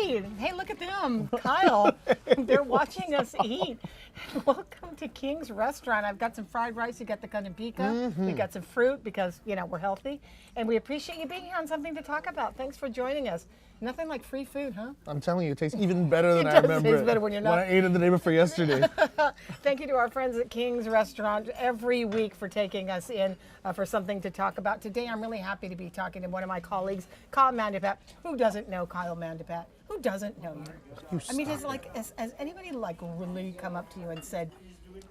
Hey, hey, look at them, Kyle. They're watching us eat. Welcome to King's Restaurant. I've got some fried rice. You got the canapika. We got some fruit because, you know, we're healthy. And we appreciate you being here on Something to Talk About. Thanks for joining us. Nothing like free food, huh? I'm telling you, it tastes even better than It I does remember. taste better when you're not. When I ate it the day before yesterday. Thank you to our friends at King's Restaurant every week for taking us in for Something to Talk About. Today, I'm really happy to be talking to one of my colleagues, Kyle Mandapat. Who doesn't know Kyle Mandapat? Who doesn't know you? I mean, has anybody like really come up to you and said,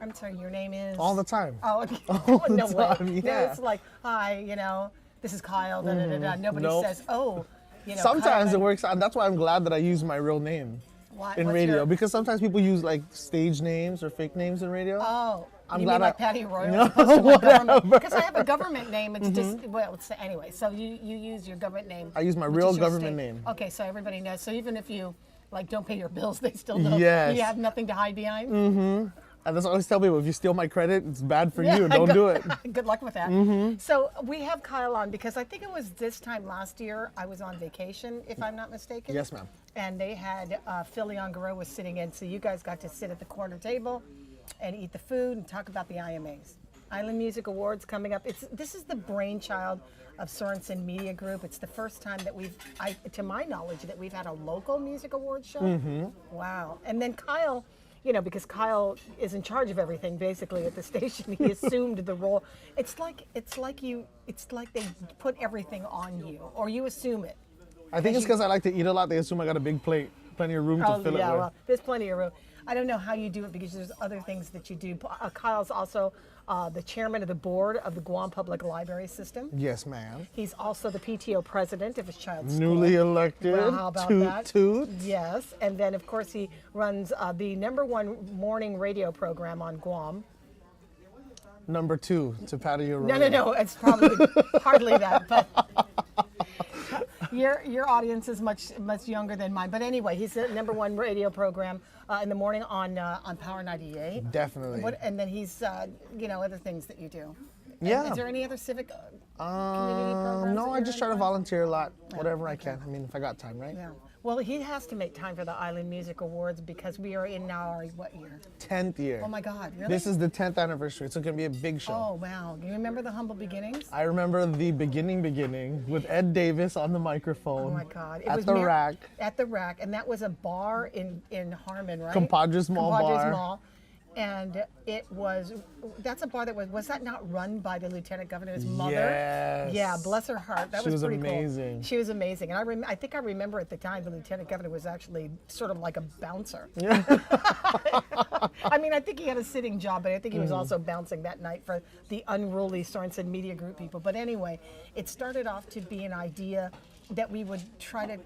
I'm sorry, your name is? All the time. Oh, All the no way. time, No, yeah. it's like, hi, you know, this is Kyle, da da da da. Nobody Nope. says, oh, you know. Sometimes Kyle, it works out. That's why I'm glad that I use my real name in what's radio. your- Because sometimes people use like stage names or fake names in radio. Oh, I'm you glad mean like I- Patty Royal? No, as opposed to my government? whatever. Because I have a government name. It's just, well, it's, anyway, so you use your government name. I use my which real is your government state. name. Okay, so everybody knows. So even if you like don't pay your bills, they still know Yes. you have nothing to hide behind. And that's what I always tell people, if you steal my credit, it's bad for Yeah, you. Don't do it. Good luck with that. So we have Kyle on because I think it was this time last year I was on vacation, if I'm not mistaken. Yes, ma'am. And they had Phil Leon-Guerrero was sitting in, so you guys got to sit at the corner table and eat the food and talk about the IMAs. Island Music Awards coming up. This is the brainchild of Sorensen Media Group. It's the first time that to my knowledge, that we've had a local music awards show. Wow. And then Kyle, you know, because Kyle is in charge of everything basically at the station, he assumed the role. It's like they put everything on you, or you assume it. I think it's because I like to eat a lot. They assume I got a big plate, plenty of room to fill it with. Well, there's plenty of room. I don't know how you do it because there's other things that you do. Kyle's also the chairman of the board of the Guam Public Library System. Yes, ma'am. He's also the PTO president of his child's Newly school. elected. Well, how about toot, that? Toot. Yes, and then of course he runs the #1 morning radio program on Guam. Number 2 to Patty Royal. No, it's probably hardly that, but your audience is much younger than mine. But anyway, he's the #1 radio program in the morning on Power 98. Definitely. And then he's other things that you do. Yeah. Is there any other civic community programs? No, that I you're just try to involved? volunteer a lot, whatever I can. I mean, if I got time, right? Yeah. Well, he has to make time for the Island Music Awards because we are in now our what year? 10th year. Oh my God, really? This is the 10th anniversary. It's going to be a big show. Oh wow. Do you remember the humble beginnings? I remember the beginning with Ed Davis on the microphone. Oh my God. It At was the rack. At the rack, and that was a bar in Harmon, right? Compadres Mall bar. Mall. And that's a bar that was that not run by the Lieutenant Governor's mother? Yes. Yeah, bless her heart. That She was pretty amazing. cool. She was amazing. And I think I remember at the time the Lieutenant Governor was actually sort of like a bouncer. I mean, I think he had a sitting job, but I think he was also bouncing that night for the unruly Sorensen Media Group people. But anyway, it started off to be an idea that we would try to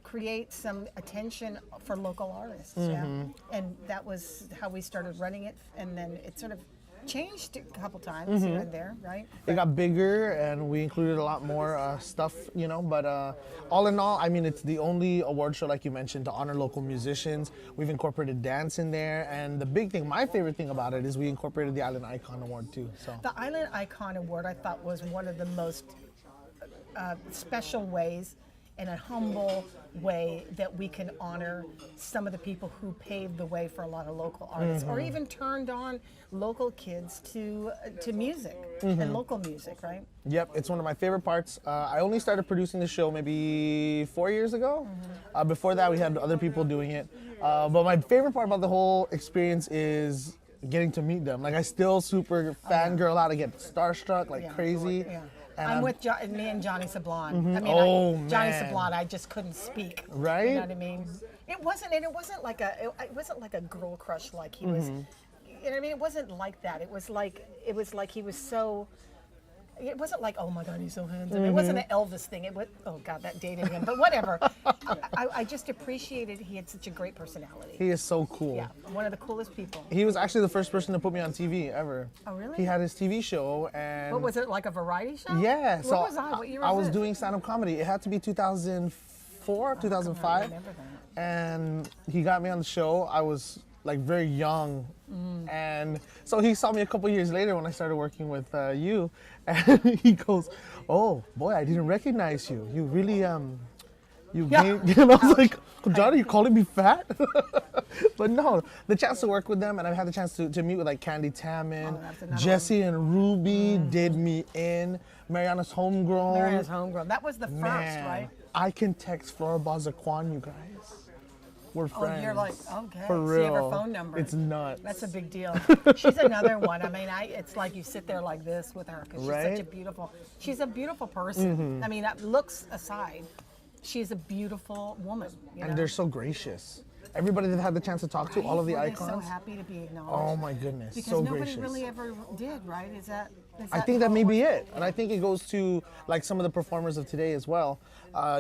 create some attention for local artists. Yeah. And that was how we started running it. And then it sort of changed a couple times here and there, right? It got bigger and we included a lot more stuff, you know, but all in all, I mean, it's the only award show, like you mentioned, to honor local musicians. We've incorporated dance in there, and the big thing, my favorite thing about it is we incorporated the Island Icon Award too. So The Island Icon Award, I thought, was one of the most special ways, in a humble way, that we can honor some of the people who paved the way for a lot of local artists, or even turned on local kids to music and local music, right? Yep, it's one of my favorite parts. I only started producing the show maybe 4 years ago. Before that, we had other people doing it. But my favorite part about the whole experience is getting to meet them. Like, I still super fangirl out. I get starstruck like crazy. Yeah. And I'm with me and Johnny Sablon. I mean, Johnny man. Sablon, I just couldn't speak. Right? You know what I mean? It wasn't like a girl crush like he was. You know what I mean? It wasn't like that. It was like he was so. It wasn't like, oh my God, he's so handsome. It wasn't an Elvis thing. It was, oh God, that dated him. But whatever. I just appreciated he had such a great personality. He is so cool. Yeah, one of the coolest people. He was actually the first person to put me on TV ever. Oh, really? He had his TV show and... What was it, like a variety show? Yeah. What So was I? What year I was was this? doing stand-up comedy. It had to be 2004, 2005. I remember that. And he got me on the show. I was like very young. And so he saw me a couple years later when I started working with you. And he goes, oh boy, I didn't recognize you. You really You Yeah. gained, and I was like, Johnny, you calling me fat? But no, the chance to work with them, and I've had the chance to meet with like Candy Tammin, that's another Jesse and Ruby did me in, Mariana's Homegrown. Mariana's Homegrown. That was the first, Man, right? I can text Flora Bazaquan, you guys. We're friends. Oh, you're like, okay. For So real. you have her phone number. It's nuts. That's a big deal. She's another one. I mean, it's like you sit there like this with her because Right? she's a beautiful person. Mm-hmm. I mean, looks aside, she's a beautiful woman. You know? And they're so gracious. Everybody that had the chance to talk to, all of the Were they icons. so happy to be acknowledged. Oh my goodness, Because so nobody gracious. really ever did, right? Is that I think that how may it be works? it, and I think it goes to like some of the performers of today as well.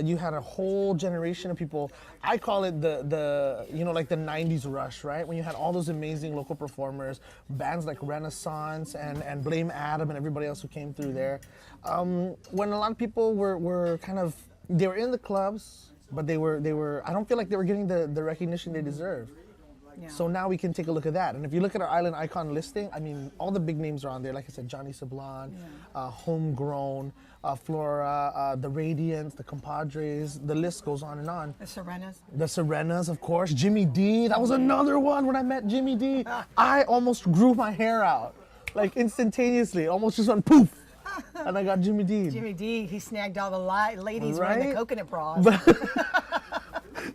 You had a whole generation of people. I call it the like the '90s rush, right? When you had all those amazing local performers, bands like Renaissance and Blame Adam and everybody else who came through there. When a lot of people were kind of they were in the clubs, but they were I don't feel like they were getting the recognition they deserve. Yeah. So now we can take a look at that. And if you look at our Island Icon listing, I mean, all the big names are on there. Like I said, Johnny Sablon, Homegrown, Flora, the Radiants, the Compadres, the list goes on and on. The Serenas. The Serenas, of course. Jimmy D, that was another one when I met Jimmy D. I almost grew my hair out, like instantaneously. It almost just went poof. And I got Jimmy D. Jimmy D, he snagged all the ladies wearing Right? the coconut bras.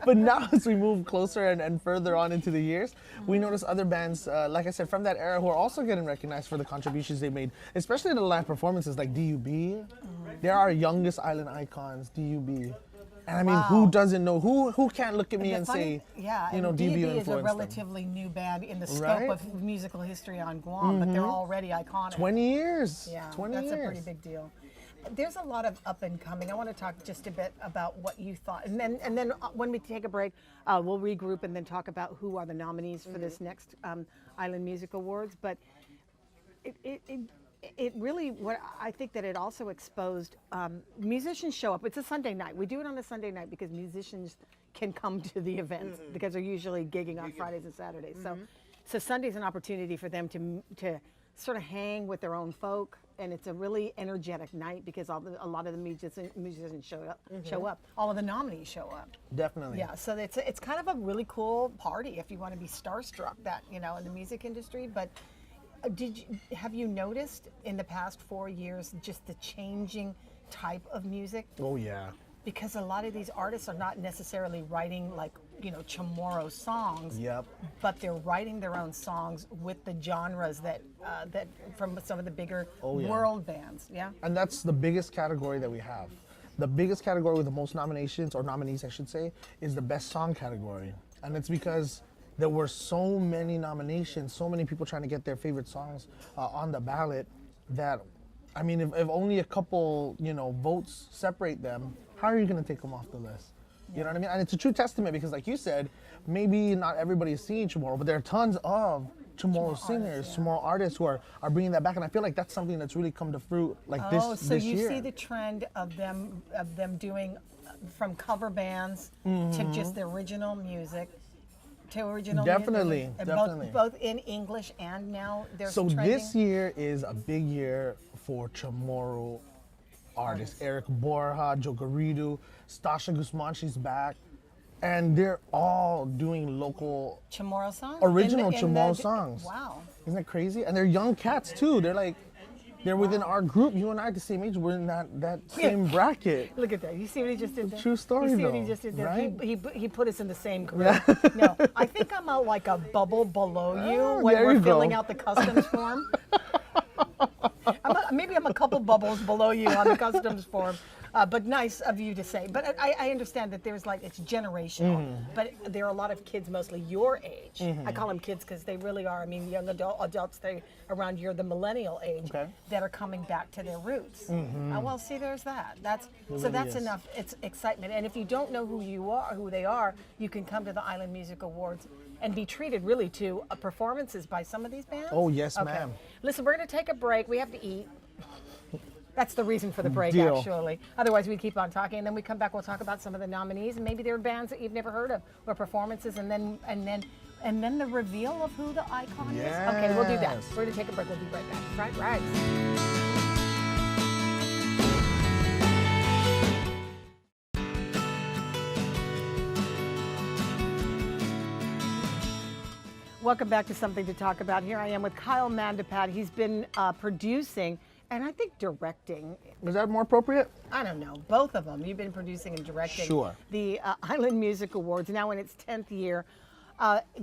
But now as we move closer and further on into the years, we notice other bands, like I said, from that era who are also getting recognized for the contributions they made, especially the live performances like DUB. They're our youngest Island icons, DUB. And I mean, who Wow. doesn't know, who can't look at me The and funny- say, yeah, you know, and DUB DB is a influenced them. relatively new band in the scope Right? of musical history on Guam, but they're already iconic. 20 years. Yeah, 20 that's years. a pretty big deal. There's a lot of up and coming. I want to talk just a bit about what you thought, and then when we take a break, we'll regroup and then talk about who are the nominees for this next Island Music Awards. But it really, what I think that it also exposed musicians show up. It's a Sunday night. We do it on a Sunday night because musicians can come to the events because they're usually gigging on Fridays and Saturdays. So Sunday's an opportunity for them to sort of hang with their own folk, and it's a really energetic night because a lot of the musicians show up. All of the nominees show up. Definitely. Yeah, so it's kind of a really cool party if you want to be starstruck in the music industry. But have you noticed in the past 4 years just the changing type of music? Oh, yeah. Because a lot of these artists are not necessarily writing Chamorro songs, Yep. but they're writing their own songs with the genres that from some of the bigger yeah. world bands. Yeah. And that's the biggest category that we have. The biggest category with the most nominations, or nominees I should say, is the best song category. And it's because there were so many nominations, so many people trying to get their favorite songs on the ballot that, I mean, if only a couple, votes separate them, how are you going to take them off the list? You know what I mean? And it's a true testament because, like you said, maybe not everybody is seeing Chamorro, but there are tons of Chamorro singers, Chamorro artists who are bringing that back. And I feel like that's something that's really come to fruit this so this you year. see the trend of them doing from cover bands to just the original music. To original Definitely, music, and definitely. both in English and now they're So trending. this year is a big year for Chamorro artists. Eric Borja, Joe Garrido, Stasha Guzman, she's back. And they're all doing local, Chamorro songs? original In the- Chamorro songs. Wow. Isn't that crazy? And they're young cats too. They're within our group. You and I are the same age. We're in that same bracket. Look at that. You see what he just did there? True story, You see what he though, just did there? right? He put us in the same group. No, I think I'm like a bubble below you when there we're you filling go. out the customs form. Maybe I'm a couple bubbles below you on the customs form. But nice of you to say. But I understand that there's it's generational. But there are a lot of kids, mostly your age. I call them kids because they really are. I mean, young adults, they around the millennial age, Okay. that are coming back to their roots. Well, see, there's that. That's really is. enough. It's excitement. And if you don't know who they are, you can come to the Island Music Awards and be treated really to performances by some of these bands. Oh, yes, Okay. ma'am. Listen, we're going to take a break. We have to eat. That's the reason for the break, Deal. actually. Otherwise, we'd keep on talking, and then we come back. We'll talk about some of the nominees, and maybe there are bands that you've never heard of, or performances, and then the reveal of who the icon is. Okay, we'll do that. Yes. We're gonna take a break. We'll be right back. Fried rice. Welcome back to Something to Talk About. Here I am with Kyle Mandapat. He's been producing and I think directing. Is that more appropriate? I don't know, both of them. You've been producing and directing Sure. the Island Music Awards, now in its 10th year,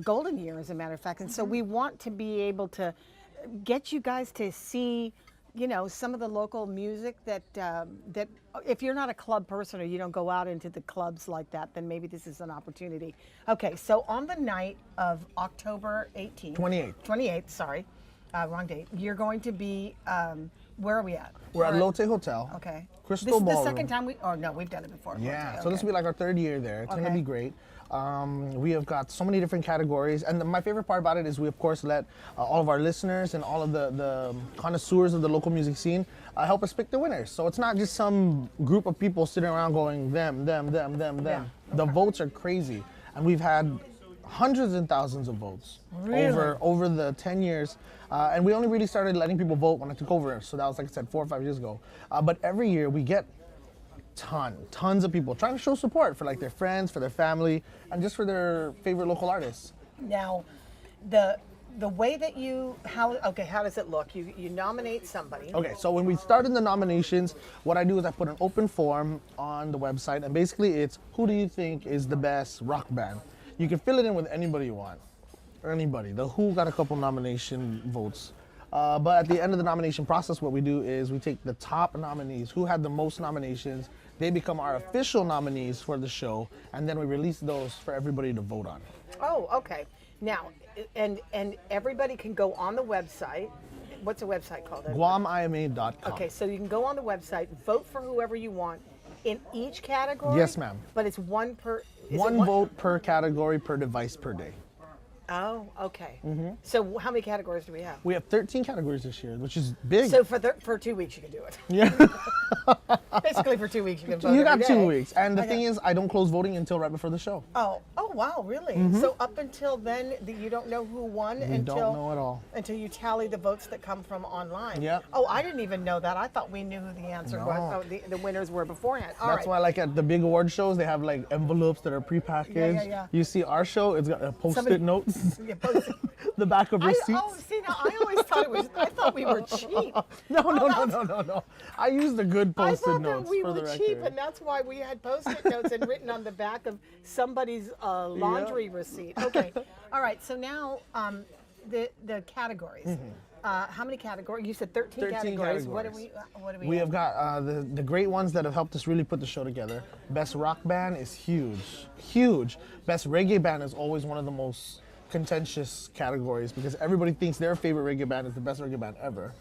golden year as a matter of fact. And so we want to be able to get you guys to see, you know, some of the local music that that if you're not a club person or you don't go out into the clubs like that, then maybe this is an opportunity. Okay, so on the night of October 18th, 28th, sorry, wrong date. You're going to be, where are we at? We're at Lotte Hotel. Okay. Crystal This is the Ballroom. second time no, we've done it before. Yeah, Okay. so this will be like our third year there. It's going to Okay. be great. We have got so many different categories, and my favorite part about it is we, of course, let all of our listeners and all of the connoisseurs of the local music scene help us pick the winners. So it's not just some group of people sitting around going them. Yeah. The votes are crazy, and we've had hundreds and thousands of votes over the 10 years. And we only really started letting people vote when I took over, so that was, like I said, 4 or 5 years ago. But every year we get tons of people trying to show support for like their friends, for their family, and just for their favorite local artists. Now, the way that how does it look? You nominate somebody. Okay, so when we started the nominations, what I do is I put an open form on the website, and basically it's who do you think is the best rock band? You can fill it in with anybody you want, or anybody. The Who got a couple nomination votes. But at the end of the nomination process, what we do is we take the top nominees who had the most nominations. They become our official nominees for the show, and then we release those for everybody to vote on. Oh, okay. Now, and everybody can go on the website. What's the website called? GuamIMA.com. Okay, so you can go on the website, vote for whoever you want in each category. Yes, ma'am. But it's one per. One vote per category per device per day. Oh, okay. So how many categories do we have? We have 13 categories this year, which is big. So for 2 weeks you can do it. Yeah. Basically for 2 weeks you can vote. You got every 2 day. weeks. And the thing is, I don't close voting until right before the show. Oh wow, really? So up until then, you don't know who won until don't know at all. until you tally the votes that come from online. Yeah. Oh, I didn't even know that. I thought we knew who the answer No. was. Oh, the winners were beforehand. All That's right. why, like at the big award shows, they have like envelopes that are prepackaged. Yeah. You see our show, it's got post-it Somebody- notes, Yeah, post- the back of receipts. see now I always thought I thought we were cheap. No. I use the good I post-it thought notes that we for were the record. cheap, and that's why we had post-it notes and written on the back of somebody's laundry receipt. Okay, all right. So now the categories. How many categories? You said 13 categories. What do we? We have got the great ones that have helped us really put the show together. Best rock band is huge. Best reggae band is always one of the most contentious categories because everybody thinks their favorite reggae band is the best reggae band ever.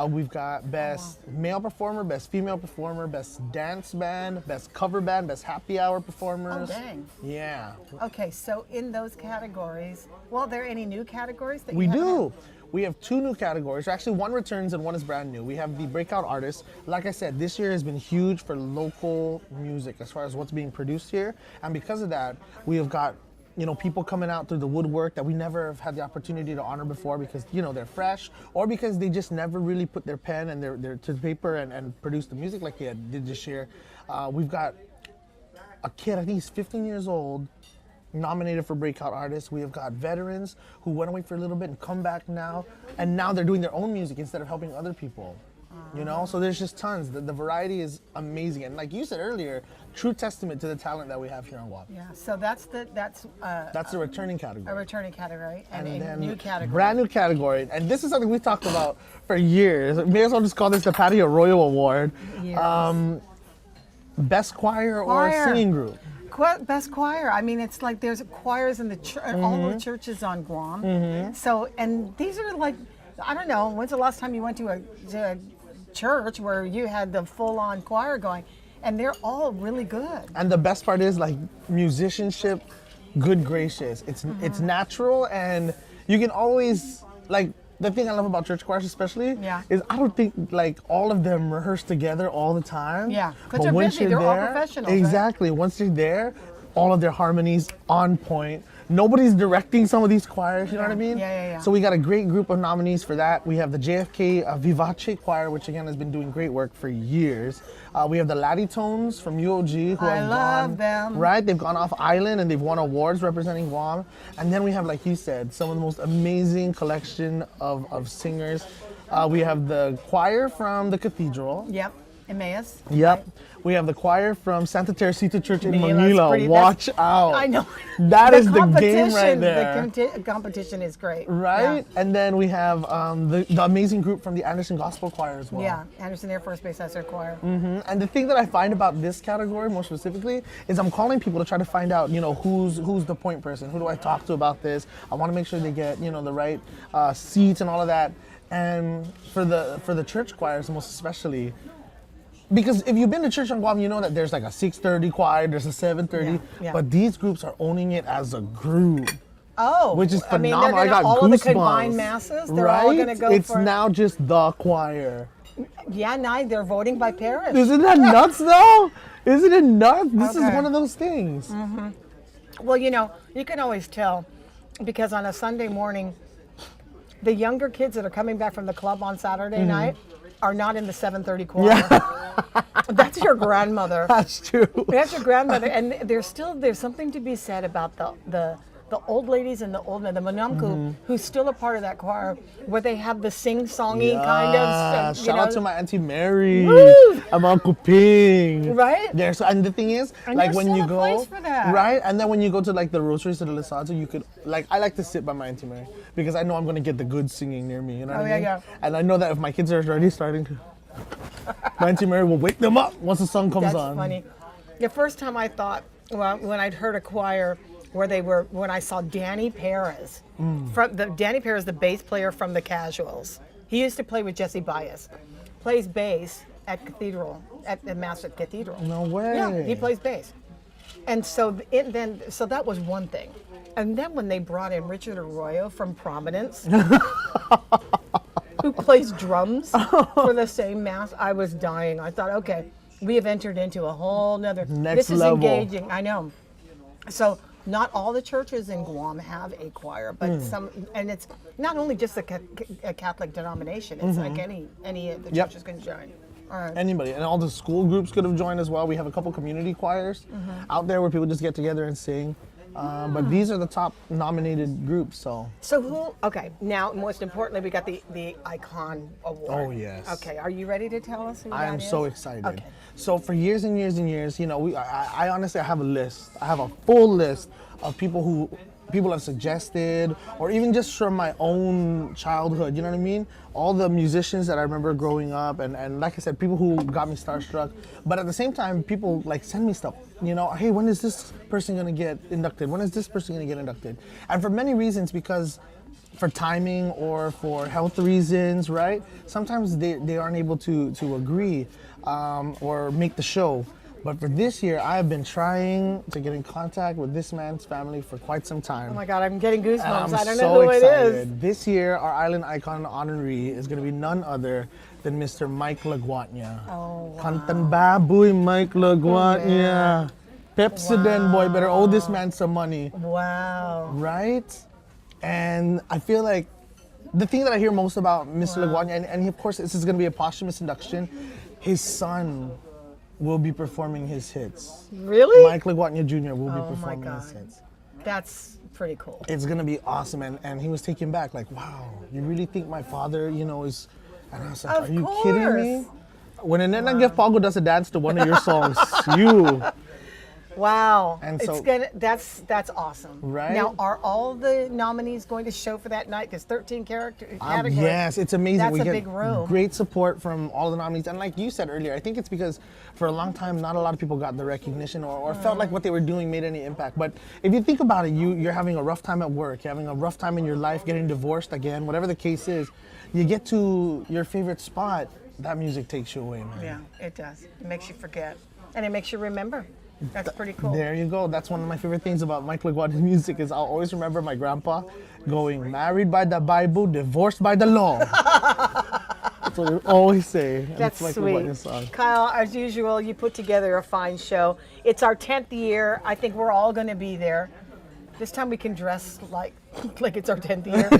We've got best male performer, best female performer, best dance band, best cover band, best happy hour performers. Oh, dang. Yeah. Okay, so in those categories, well, are there any new categories that We you haven't do. We have 2 new categories. Actually, one returns and one is brand new. We have the breakout artists. Like I said, this year has been huge for local music as far as what's being produced here. And because of that, we have got people coming out through the woodwork that we never have had the opportunity to honor before because, they're fresh or because they just never really put their pen and their to paper and produce the music like they did this year. We've got a kid, I think he's 15 years old, nominated for breakout artists. We have got veterans who went away for a little bit and come back now, and now they're doing their own music instead of helping other people. So there's just tons. The variety is amazing, and like you said earlier, true testament to the talent that we have here on Guam. Yeah, so that's the returning category. a returning category and a then new category. Brand new category, and this is something we've talked about for years. May as well just call this the Patio Royal Award. Yes. Best choir Choir. or singing group. Best choir. I mean, it's like there's choirs in the all the churches on Guam. So, and these are like, I don't know. When's the last time you went to a church where you had the full-on choir going? And they're all really good. And the best part is like musicianship, good gracious. It's natural, and you can always like. The thing I love about church choirs especially is I don't think like all of them rehearse together all the time. Yeah, because they're busy. They're all professionals. Exactly. Once they're there, all of their harmonies on point. nobody's directing some of these choirs, you know what I mean? Yeah. So we got a great group of nominees for that. We have the JFK Vivace Choir, which again has been doing great work for years. We have the Laddie Tones from UOG, who I have love gone, them. right? They've gone off island and they've won awards representing Guam. And then we have, like you said, some of the most amazing collection of singers. We have the choir from the cathedral. Yep. Emmaus. Yep. We have the choir from Santa Teresita Church in Manila, Manila. pretty- Watch out. I know. That is the game competition- right there. The competition is great. Right? And then we have the amazing group from the Anderson Gospel Choir as well. Yeah. Anderson Air Force Base has their choir. And the thing that I find about this category more specifically is I'm calling people to try to find out, you know, who's the point person. Who do I talk to about this? I want to make sure they get, you know, the right seats and all of that. And for the church choirs most especially, because if you've been to church on Guam, you know that there's like a 6:30 choir, there's a 7:30, Yeah. but these groups are owning it as a group. Oh, Which is I mean, phenomenal. they're I gonna, got all goosebumps. of the combined masses, they're all going to go It's for now just the choir. Yeah, they're voting by parish. Isn't that nuts though? Isn't it nuts? This is Okay. one of those things. Well, you know, you can always tell because on a Sunday morning, the younger kids that are coming back from the club on Saturday night are not in the 7:30 choir. That's your grandmother. That's true. That's your grandmother, and there's something to be said about the old ladies and the old men, the Manamku, who's still a part of that choir, where they have the sing-songy kind of. Shout out to my Auntie Mary. Woo! I'm Uncle Ping. Right? Yeah. So, and the thing is, And like there's when still you a go, place for that. right? And then when you go to like the rosaries to the Lisato, you could I like to sit by my Auntie Mary because I know I'm gonna get the good singing near me. You know what I mean? yeah. And I know that if my kids are already starting to, my Auntie Mary will wake them up once the song comes That's on. funny. The first time I thought, well, when I'd heard a choir when I saw Danny Perez, Danny Perez, the bass player from the Casuals. He used to play with Jesse Bias. Plays bass at Cathedral, at the Mass at Cathedral. No way. Yeah, he plays bass. And so so that was one thing. And then when they brought in Richard Arroyo from Providence, who plays drums for the same mass, I was dying. I thought, okay, we have entered into a whole nother. Next this is level. engaging. I know. So not all the churches in Guam have a choir, but some, and it's not only just a Catholic denomination. It's like any of the Yep. churches can join. All right. Anybody, and all the school groups could have joined as well. We have a couple community choirs out there where people just get together and sing. But these are the top nominated groups. So Okay, now most importantly, we got the Icon Award. Oh, yes. Okay, are you ready to tell us who I that am is? so excited. Okay. So for years and years and years, you know, I honestly have a list. I have a full list of people have suggested, or even just from my own childhood. You know what I mean? All the musicians that I remember growing up, and like I said, people who got me starstruck. But at the same time, people like send me stuff. You know, hey, when is this person gonna get inducted? When is this person gonna get inducted? And for many reasons, because for timing or for health reasons, right? Sometimes they aren't able to agree or make the show. But for this year, I have been trying to get in contact with this man's family for quite some time. Oh my God, I'm getting goosebumps. And I'm I don't so know who excited. it is. This year, our Island Icon honoree is going to be none other than Mr. Mike Laguatnia. Oh, wow. Kantan baboy, Mike Laguatnia. Pepsodent boy, better owe this man some money. Wow. Right? And I feel like the thing that I hear most about Mr. Laguatnia, and he, of course, this is going to be a posthumous induction, his son will be performing his hits. Really? Mike Laguatnia Jr. will be Oh my performing God. his hits. That's pretty cool. It's gonna be awesome, and he was taken back, like, wow, you really think my father, you know, is? And I was like, Of are you kidding me? course. When Nena Pago does a dance to one of your songs, you Wow. And it's so- that's awesome. Right? Now, are all the nominees going to show for that night? There's 13 categories. yes, it's amazing. That's we a get big room. great support from all the nominees, and like you said earlier, I think it's because for a long time, not a lot of people got the recognition or felt like what they were doing made any impact. But if you think about it, you're having a rough time at work, you're having a rough time in your life, getting divorced again, whatever the case is. You get to your favorite spot, that music takes you away, man. Yeah, it does. It makes you forget, and it makes you remember. That's pretty cool. There you go. That's one of my favorite things about Mike Laguatnia's music is I'll always remember my grandpa going, married by the Bible, divorced by the law. That's what we always say. And That's it's Mike sweet. Laguatnia's song. Kyle, as usual, you put together a fine show. It's our 10th year. I think we're all going to be there. This time we can dress like it's our 10th year.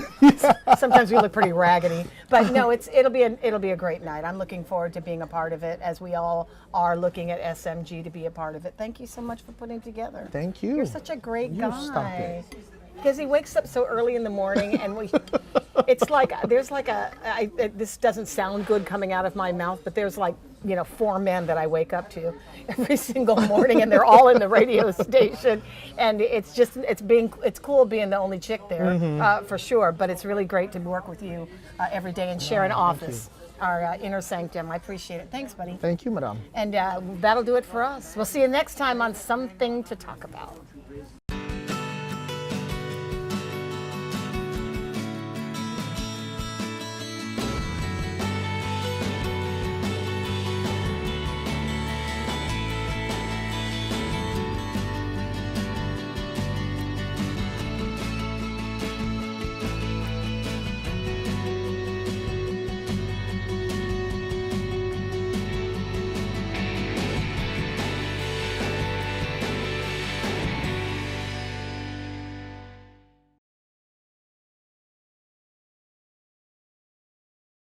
Sometimes we look pretty raggedy, but no, it'll be a great night. I'm looking forward to being a part of it, as we all are looking at SMG to be a part of it. Thank you so much for putting it together. Thank you. You're such a great You guy. stop it. Because he wakes up so early in the morning, and it's like there's like this doesn't sound good coming out of my mouth, but there's like 4 men that I wake up to every single morning, and they're all in the radio station, and it's cool being the only chick there for sure. But it's really great to work with you every day and share an office, our inner sanctum. I appreciate it. Thanks, buddy. Thank you, madame. And that'll do it for us. We'll see you next time on Something to Talk About.